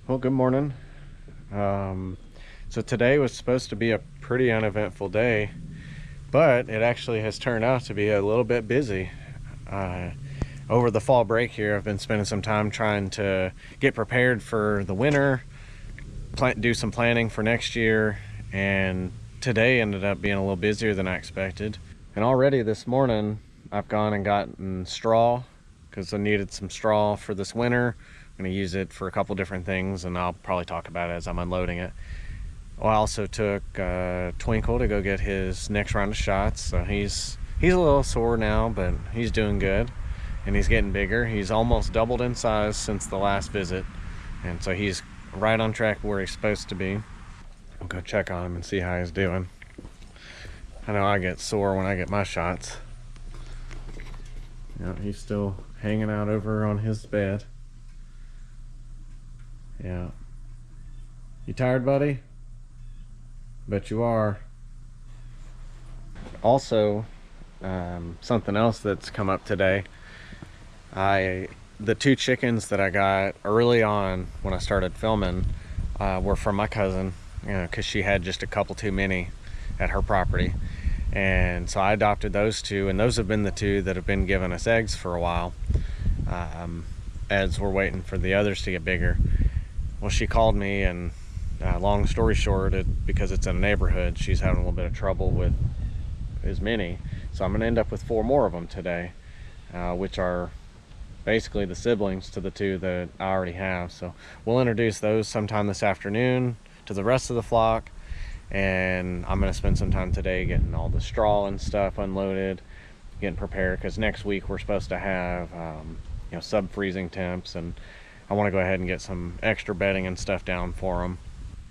Well, good morning. So today was supposed to be a pretty uneventful day, but it actually has turned out to be a little bit busy. Uh, Over the fall break here, I've been spending some time trying to get prepared for the winter, do some planning for next year, and today ended up being a little busier than I expected. And already this morning, I've gone and gotten straw because I needed some straw for this winter. I'm going to use it for a couple different things, and I'll probably talk about it as I'm unloading it. Well, I also took Twinkle to go get his next round of shots. So he's a little sore now, but he's doing good, and he's getting bigger. He's almost doubled in size since the last visit, and so he's right on track where he's supposed to be. I'll go check on him and see how he's doing. I know I get sore when I get my shots. Yeah, he's still hanging out over on his bed. Yeah. You tired, buddy? Bet you are. Also, something else that's come up today. The two chickens that I got early on when I started filming were from my cousin, because she had just a couple too many at her property. And so I adopted those two, and those have been the two that have been giving us eggs for a while, as we're waiting for the others to get bigger. Well, she called me, and long story short, because it's in a neighborhood, she's having a little bit of trouble with as many. So I'm going to end up with 4 more of them today, which are basically the siblings to the 2 that I already have. So we'll introduce those sometime this afternoon to the rest of the flock, and I'm going to spend some time today getting all the straw and stuff unloaded, getting prepared, because next week we're supposed to have sub-freezing temps, and I want to go ahead and get some extra bedding and stuff down for them.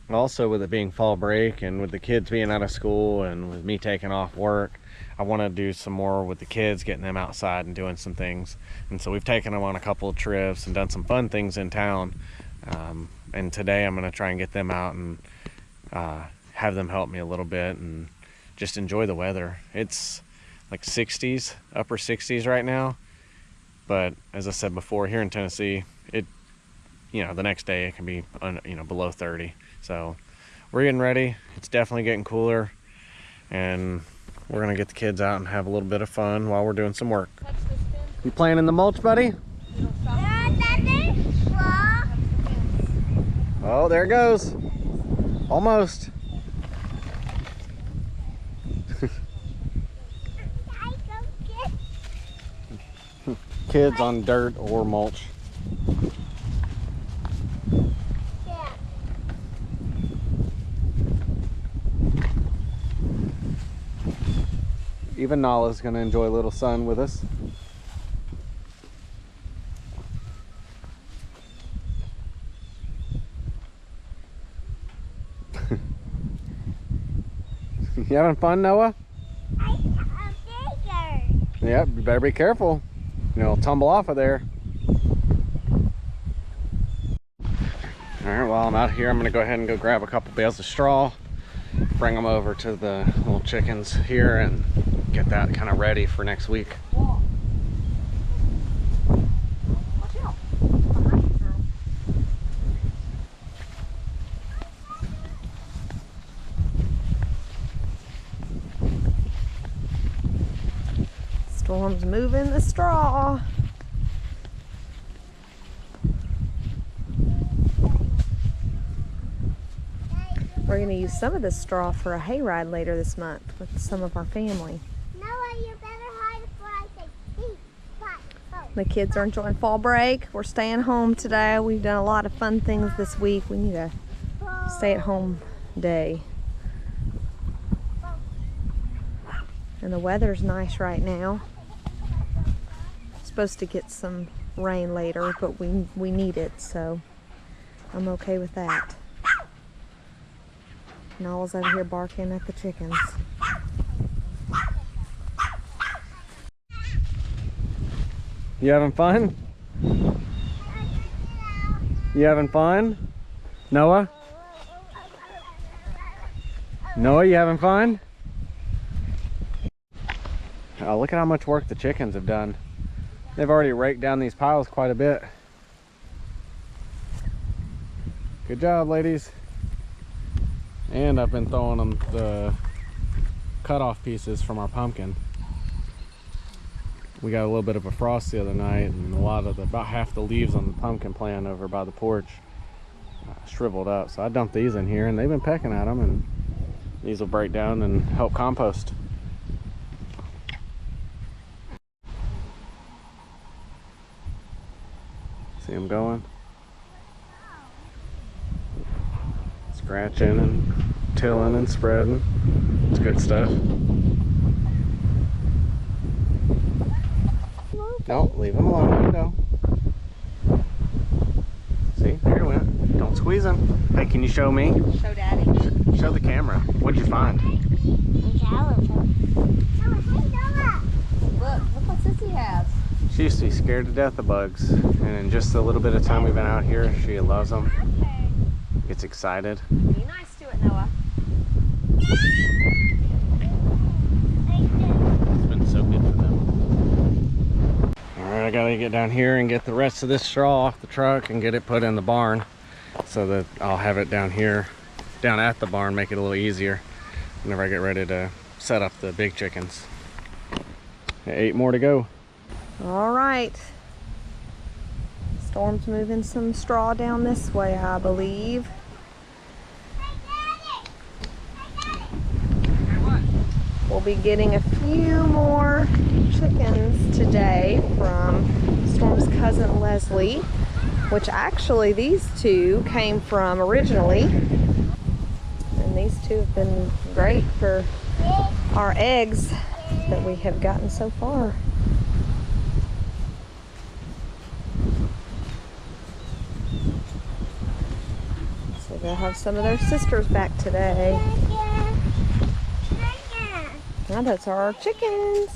Also, with it being fall break and with the kids being out of school and with me taking off work, I want to do some more with the kids, getting them outside and doing some things. And so we've taken them on a couple of trips and done some fun things in town. And today I'm going to try and get them out and have them help me a little bit and just enjoy the weather. It's like 60s, upper 60s right now. But as I said before, here in Tennessee, the next day it can be below 30. So we're getting ready. It's definitely getting cooler, and we're gonna get the kids out and have a little bit of fun while we're doing some work. You playing in the mulch, buddy? Oh, there it goes. Almost. Kids on dirt or mulch. Even Nala's gonna enjoy a little sun with us. You having fun, Noah? I'm bigger. Yep, you better be careful. You'll tumble off of there. Alright, while I'm out here, I'm gonna go ahead and go grab a couple bales of straw, bring them over to the little chickens here, and get that kind of ready for next week. Storm's moving the straw. We're going to use some of this straw for a hayride later this month with some of our family. Noah, you better hide before I say beep, pop, pop. The kids are enjoying fall break. We're staying home today. We've done a lot of fun things this week. We need a stay-at-home day. And the weather's nice right now. Supposed to get some rain later, but we need it, so I'm okay with that. Nala's over here barking at the chickens. You having fun? You having fun? Noah? Noah, you having fun? Oh, look at how much work the chickens have done. They've already raked down these piles quite a bit. Good job, ladies. And I've been throwing them the cut-off pieces from our pumpkin. We got a little bit of a frost the other night, and about half the leaves on the pumpkin plant over by the porch shriveled up. So I dumped these in here, and they've been pecking at them, and these will break down and help compost. See them going? Scratching and tilling and spreading. It's good stuff. No, leave him alone. Let him go. See, there he went. Don't squeeze him. Hey, can you show me? Show Daddy. Show the camera. What'd you find? Look what Sissy has. She used to be scared to death of bugs, and in just a little bit of time we've been out here, she loves them. Gets excited. Be nice to it, Noah. It's been so good for them. Alright, I gotta get down here and get the rest of this straw off the truck and get it put in the barn so that I'll have it down here, down at the barn, make it a little easier whenever I get ready to set up the big chickens. 8 more to go. All right. Storm's moving some straw down this way, I believe. We'll be getting a few more chickens today from Storm's cousin Leslie, which actually these two came from originally. And these two have been great for our eggs that we have gotten so far. So they'll have some of their sisters back today. Now those are our chickens.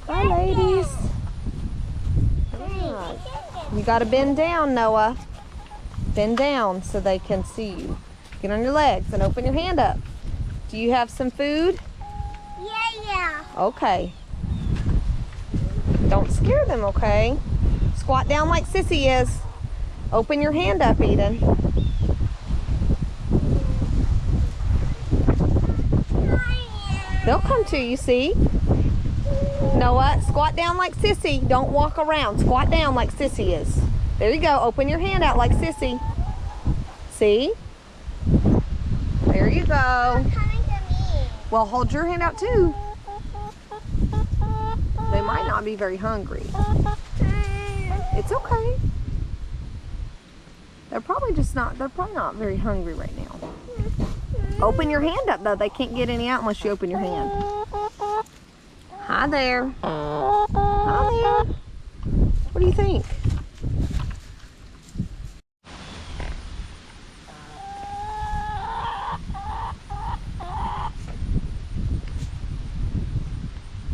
Hi, ladies. Ah, you gotta bend down, Noah. Bend down so they can see you. Get on your legs and open your hand up. Do you have some food? Yeah. Okay. Don't scare them, okay? Squat down like Sissy is. Open your hand up, Eden. They'll come to you, see? Noah, squat down like Sissy. Don't walk around. Squat down like Sissy is. There you go. Open your hand out like Sissy. See? There you go. Coming to me. Well, hold your hand out too. They might not be very hungry. It's okay. They're probably not very hungry right now. Open your hand up though. They can't get any out unless you open your hand. Hi there. Hi there. What do you think?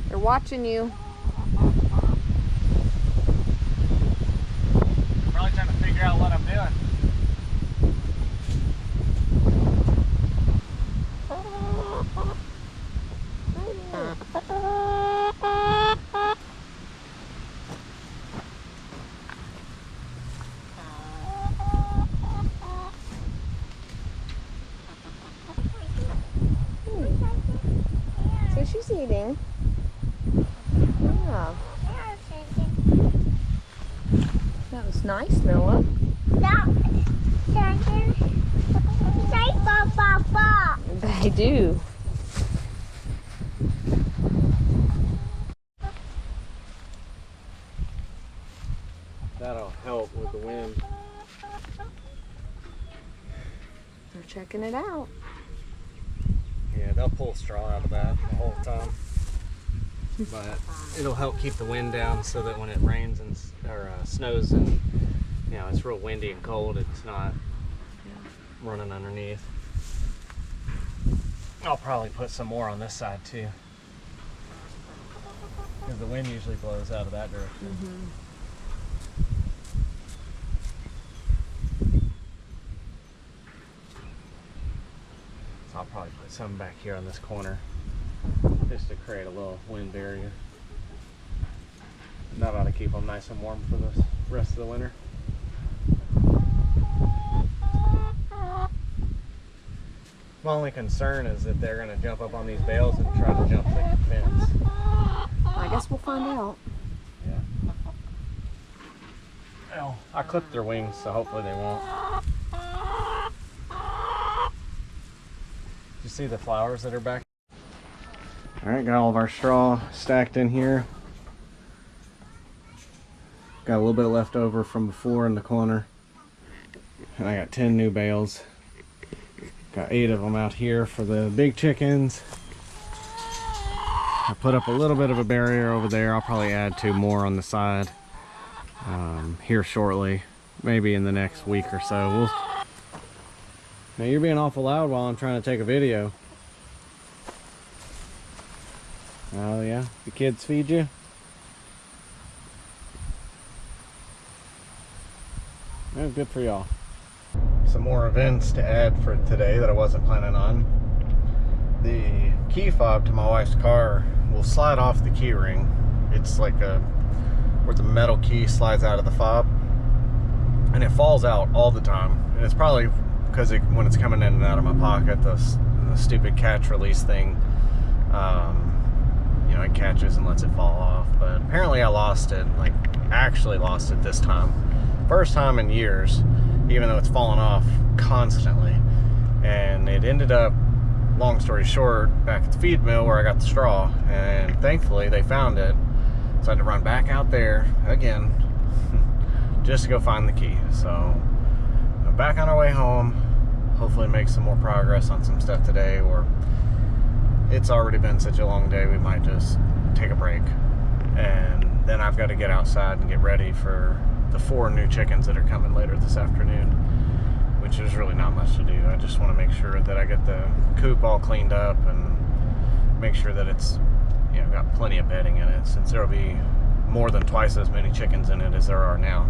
They're watching you. Probably trying to figure out what I'm doing. So she's eating. Yeah. That was nice, Noah. They do. That'll help with the wind. They're checking it out. Yeah, they'll pull straw out of that the whole time. But it'll help keep the wind down so that when it rains and snows and it's real windy and cold, it's not running underneath. I'll probably put some more on this side too, because the wind usually blows out of that direction. So I'll probably put some back here on this corner just to create a little wind barrier. That ought to keep them nice and warm for the rest of the winter. My only concern is that they're gonna jump up on these bales and try to jump the fence. I guess we'll find out. Yeah. Well, I clipped their wings, so hopefully they won't. You see the flowers that are back? All right, got all of our straw stacked in here. Got a little bit left over from before in the corner. And I got 10 new bales. Got 8 of them out here for the big chickens. I put up a little bit of a barrier over there. I'll probably add 2 more on the side here shortly, maybe in the next week or so. Now you're being awful loud while I'm trying to take a video. Oh yeah, the kids feed you? Oh, good for y'all. Some more events to add for today that I wasn't planning on. The key fob to my wife's car will slide off the key ring. It's like where the metal key slides out of the fob, and it falls out all the time. And it's probably because when it's coming in and out of my pocket, the stupid catch release thing, you know, it catches and lets it fall off. But apparently I lost it, like actually lost it this time. First time in years, even though it's fallen off constantly. And it ended up, long story short, back at the feed mill where I got the straw, and thankfully they found it. So I had to run back out there again just to go find the key. So I'm back on our way home. Hopefully make some more progress on some stuff today, or it's already been such a long day we might just take a break. And then I've got to get outside and get ready for the 4 new chickens that are coming later this afternoon, which is really not much to do. I just want to make sure that I get the coop all cleaned up and make sure that it's, you know, got plenty of bedding in it, since there'll be more than twice as many chickens in it as there are now.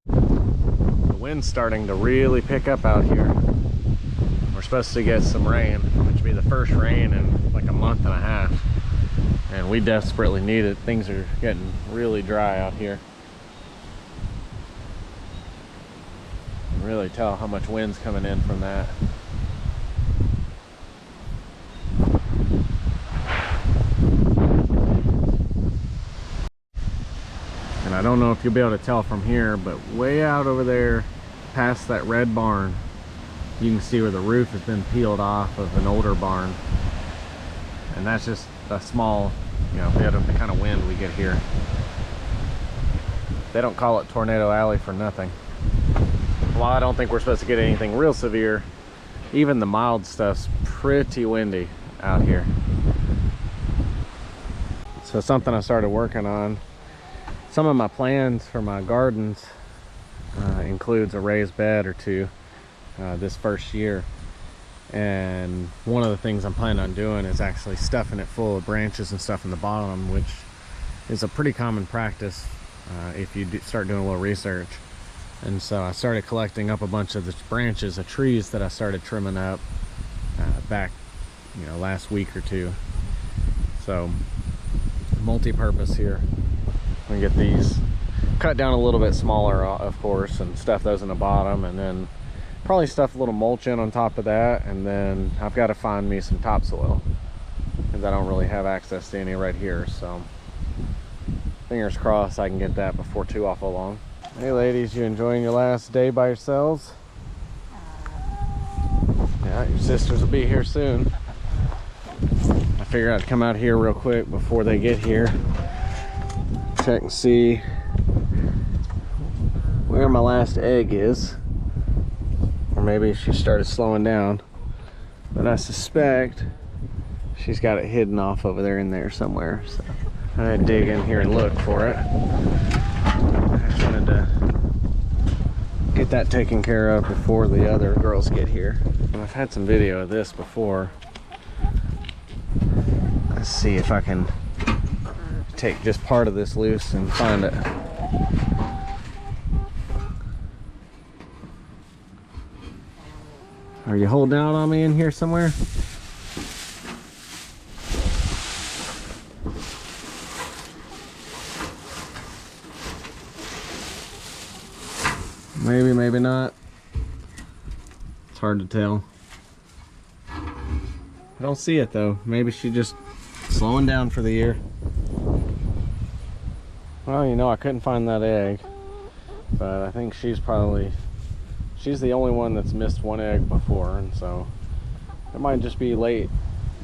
The wind's starting to really pick up out here. We're supposed to get some rain, which will be the first rain in like a month and a half, and we desperately need it. Things are getting really dry out here. Really tell how much wind's coming in from that. And I don't know if you'll be able to tell from here, but way out over there past that red barn, you can see where the roof has been peeled off of an older barn. And that's just a small, you know, bit of the kind of wind we get here. They don't call it Tornado Alley for nothing. While I don't think we're supposed to get anything real severe, even the mild stuff's pretty windy out here. So something I started working on. Some of my plans for my gardens includes a raised bed or 2 this first year. And one of the things I'm planning on doing is actually stuffing it full of branches and stuff in the bottom, which is a pretty common practice if you start doing a little research. And so I started collecting up a bunch of the branches of trees that I started trimming up back, you know, last week or 2. So multi-purpose here. I'm gonna get these cut down a little bit smaller, of course, and stuff those in the bottom, and then probably stuff a little mulch in on top of that. And then I've got to find me some topsoil, because I don't really have access to any right here. So fingers crossed I can get that before too awful long. Hey ladies, you enjoying your last day by yourselves? Yeah, your sisters will be here soon. I figured I'd come out here real quick before they get here. Check and see where my last egg is. Or maybe she started slowing down. But I suspect she's got it hidden off over there in there somewhere. So I'm gonna dig in here and look for it. I just wanted to get that taken care of before the other girls get here. And I've had some video of this before. Let's see if I can take just part of this loose and find it. Are you holding out on me in here somewhere? Maybe, maybe not. It's hard to tell. I don't see it though. Maybe she's just slowing down for the year. Well, you know, I couldn't find that egg, but I think she's the only one that's missed one egg before, and so it might just be a late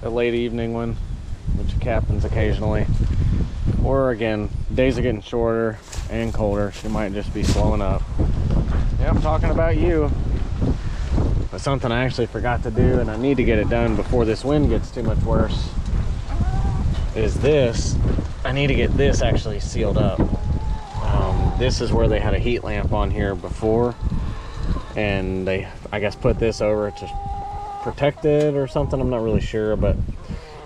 evening one, which happens occasionally. Or again, days are getting shorter and colder. She might just be slowing up. Yeah, I'm talking about you. But something I actually forgot to do, and I need to get it done before this wind gets too much worse, is this. I need to get this actually sealed up. This is where they had a heat lamp on here before, and they, I guess, put this over to protect it or something. I'm not really sure, but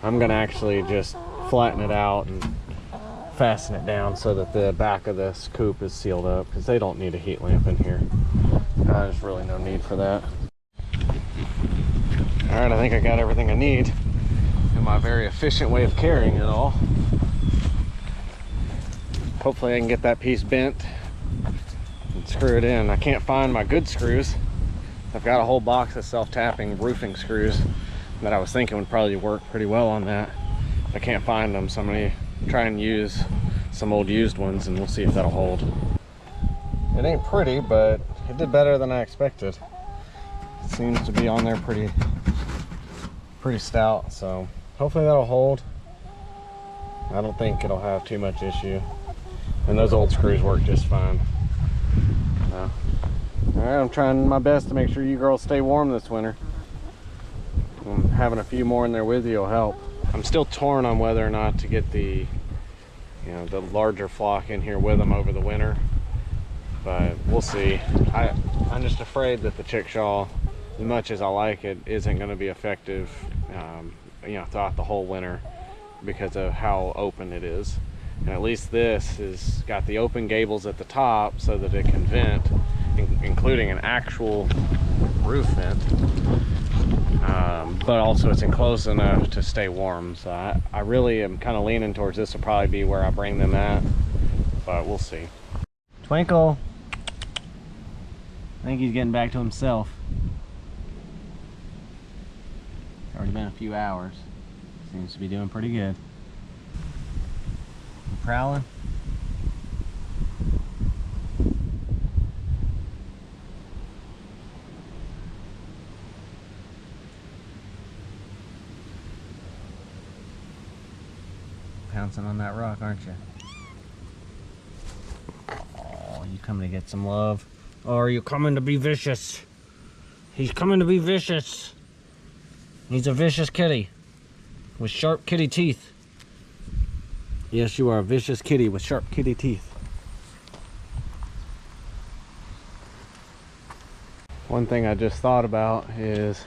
I'm gonna actually just flatten it out and fasten it down so that the back of this coop is sealed up, because they don't need a heat lamp in here. There's really no need for that. All right, I think I got everything I need in my very efficient way of carrying it all. Hopefully I can get that piece bent and screw it in. I can't find my good screws. I've got a whole box of self-tapping roofing screws that I was thinking would probably work pretty well on that. I can't find them, so I'm gonna try and use some old used ones, and we'll see if that'll hold. It ain't pretty, but it did better than I expected. It seems to be on there pretty stout, so hopefully that'll hold. I don't think it'll have too much issue, and those old screws work just fine. All right, I'm trying my best to make sure you girls stay warm this winter. Having a few more in there with you will help. I'm still torn on whether or not to get the larger flock in here with them over the winter, but we'll see. I'm just afraid that the chickshaw, as much as I like it, isn't going to be effective throughout the whole winter because of how open it is. And at least this has got the open gables at the top so that it can vent, including an actual roof vent, but also it's enclosed enough to stay warm. So I really am kind of leaning towards this will probably be where I bring them at, but we'll see. Twinkle, I think he's getting back to himself. It's already been a few hours. Seems to be doing pretty good. You prowling? Pouncing on that rock, aren't you? Oh, you coming to get some love? Or are you coming to be vicious? He's coming to be vicious. He's a vicious kitty with sharp kitty teeth. Yes, you are a vicious kitty with sharp kitty teeth. One thing I just thought about is,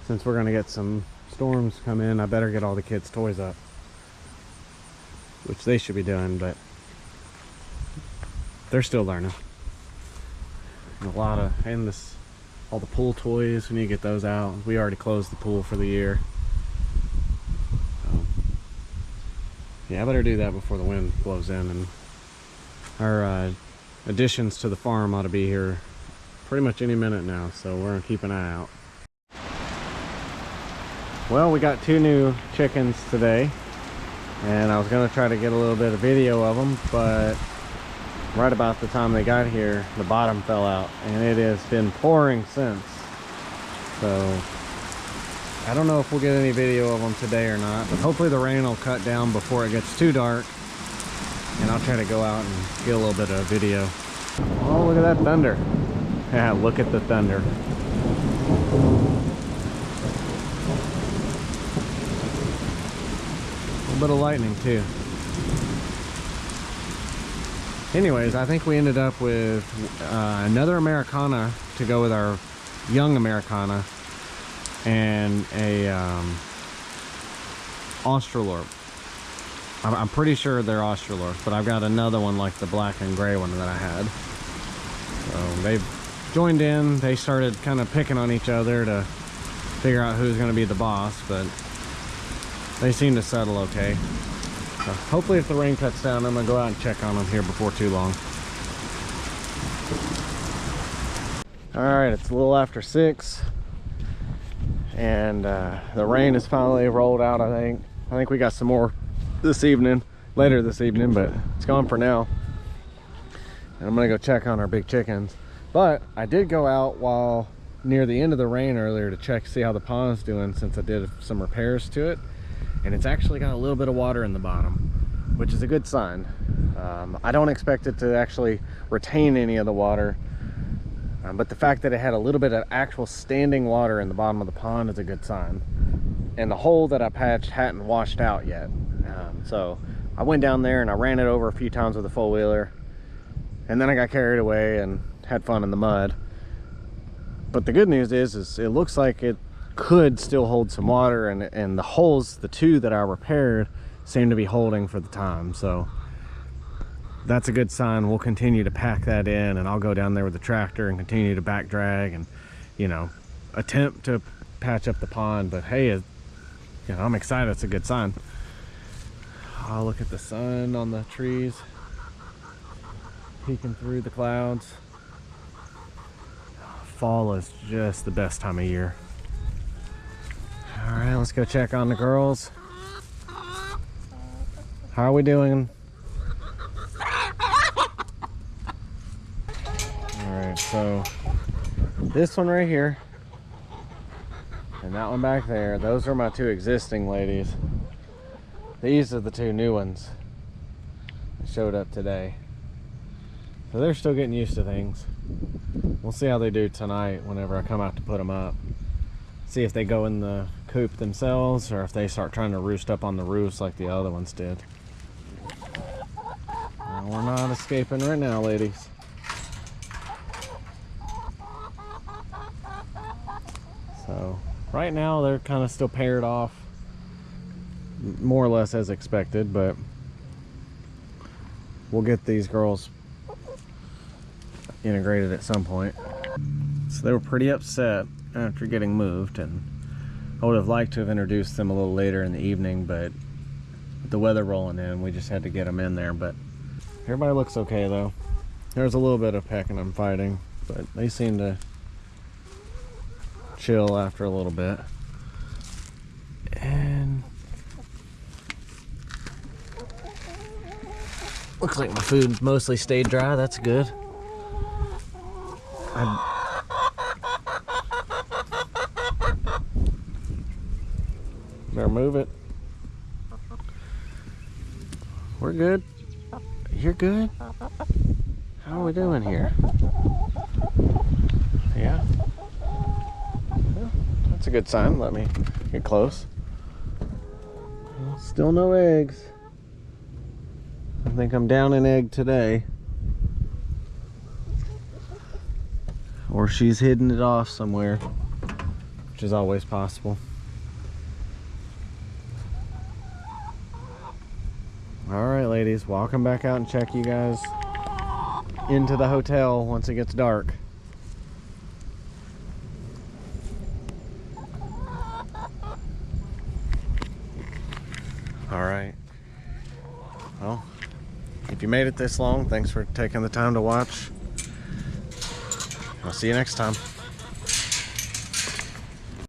since we're gonna get some storms come in, I better get all the kids' toys up. Which they should be doing, but they're still learning. And all the pool toys, we need to get those out. We already closed the pool for the year. So, yeah, I better do that before the wind blows in. And our additions to the farm ought to be here pretty much any minute now, so we're gonna keep an eye out. Well, we got 2 new chickens today, and I was gonna try to get a little bit of video of them, but right about the time they got here, the bottom fell out, and it has been pouring since. So I don't know if we'll get any video of them today or not, but hopefully the rain will cut down before it gets too dark, and I'll try to go out and get a little bit of video. Oh, look at that thunder. Yeah, look at the thunder. A little bit of lightning too. Anyways, I think we ended up with another Americana to go with our young Americana, and a Australorp. I'm pretty sure they're Australorps, but I've got another one like the black and gray one that I had. So they've joined in. They started kind of picking on each other to figure out who's going to be the boss, but they seem to settle okay. So hopefully if the rain cuts down, I'm going to go out and check on them here before too long. Alright, it's a little after 6, and the rain has finally rolled out. I think we got some more later this evening, but it's gone for now. And I'm gonna go check on our big chickens. But I did go out while near the end of the rain earlier to see how the pond's doing, since I did some repairs to it, and it's actually got a little bit of water in the bottom, which is a good sign. I don't expect it to actually retain any of the water, but the fact that it had a little bit of actual standing water in the bottom of the pond is a good sign. And the hole that I patched hadn't washed out yet, so I went down there and I ran it over a few times with a four-wheeler, and then I got carried away and had fun in the mud. But the good news is it looks like it could still hold some water, and the holes, the two that I repaired, seem to be holding for the time. So that's a good sign. We'll continue to pack that in, and I'll go down there with the tractor and continue to back drag and, you know, attempt to patch up the pond. But hey, you know, I'm excited. It's a good sign. I'll look at the sun on the trees peeking through the clouds. Fall is just the best time of year. All right, let's go check on the girls. How are we doing? All right, so this one right here and that one back there, those are my two existing ladies. These are the two new ones that showed up today. So they're still getting used to things. We'll see how they do tonight whenever I come out to put them up. See if they go in the coop themselves, or if they start trying to roost up on the roofs like the other ones did. Well, we're not escaping right now, ladies. So right now they're kind of still paired off, more or less as expected, but we'll get these girls integrated at some point. So they were pretty upset after getting moved, and I would have liked to have introduced them a little later in the evening, but with the weather rolling in, we just had to get them in there. But everybody looks okay though. There's a little bit of pecking and fighting, but they seem to chill after a little bit. And looks like my food mostly stayed dry. That's good. Better move it. We're good. You're good. How are we doing here? Yeah. Well, that's a good sign. Let me get close. Well, still no eggs. I think I'm down an egg today. Or she's hidden it off somewhere, which is always possible. All right, ladies, well, I'll come back out and check you guys into the hotel once it gets dark. All right. Well, if you made it this long, thanks for taking the time to watch. I'll see you next time.